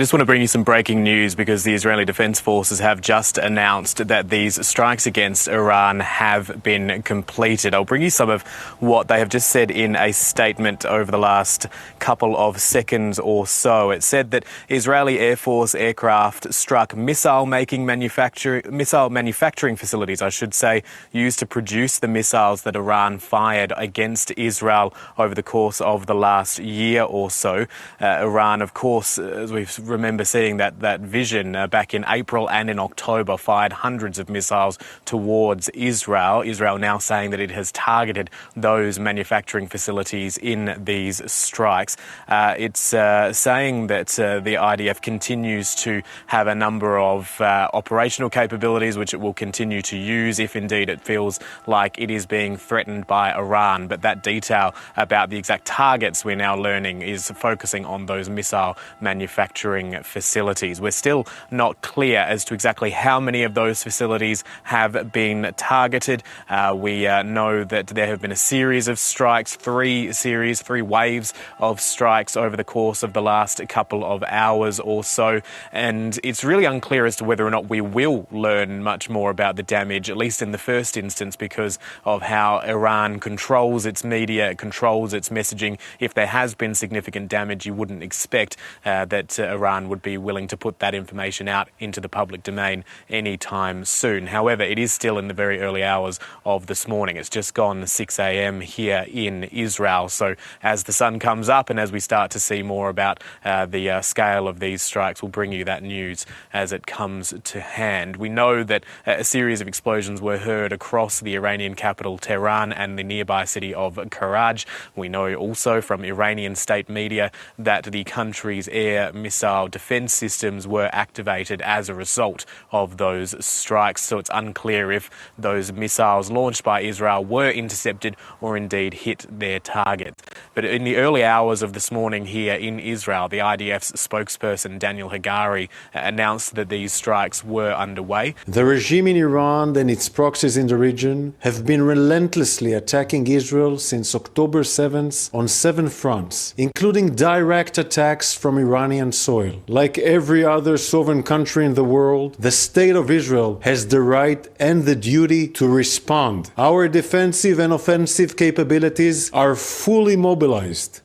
I just want to bring you some breaking news because the Israeli Defense Forces have just announced that these strikes against Iran have been completed. I'll bring you some of what they have just said in a statement over the last couple of seconds or so. It said that Israeli Air Force aircraft struck missile manufacturing facilities, used to produce the missiles that Iran fired against Israel over the course of the last year or so. Iran, of course, as we've remember seeing that vision back in April and in October, fired hundreds of missiles towards Israel. Israel now saying that it has targeted those manufacturing facilities in these strikes. It's saying that the IDF continues to have a number of operational capabilities which it will continue to use if indeed it feels like it is being threatened by Iran. But that detail about the exact targets we're now learning is focusing on those missile manufacturing facilities. We're still not clear as to exactly how many of those facilities have been targeted. We know that there have been a series of strikes, three waves of strikes over the course of the last couple of hours or so, and it's really unclear as to whether or not we will learn much more about the damage, at least in the first instance, because of how Iran controls its media, controls its messaging. If there has been significant damage, you wouldn't expect that Iran would be willing to put that information out into the public domain anytime soon. However, it is still in the very early hours of this morning. It's just gone 6 a.m. here in Israel. So as the sun comes up and as we start to see more about the scale of these strikes, we'll bring you that news as it comes to hand. We know that a series of explosions were heard across the Iranian capital, Tehran, and the nearby city of Karaj. We know also from Iranian state media that the country's air missile defense systems were activated as a result of those strikes. So it's unclear if those missiles launched by Israel were intercepted or indeed hit their targets. But in the early hours of this morning here in Israel, the IDF's spokesperson Daniel Hagari announced that these strikes were underway. The regime in Iran and its proxies in the region have been relentlessly attacking Israel since October 7th on 7 fronts, including direct attacks from Iranian soil. Like every other sovereign country in the world, the State of Israel has the right and the duty to respond. Our defensive and offensive capabilities are fully mobilized.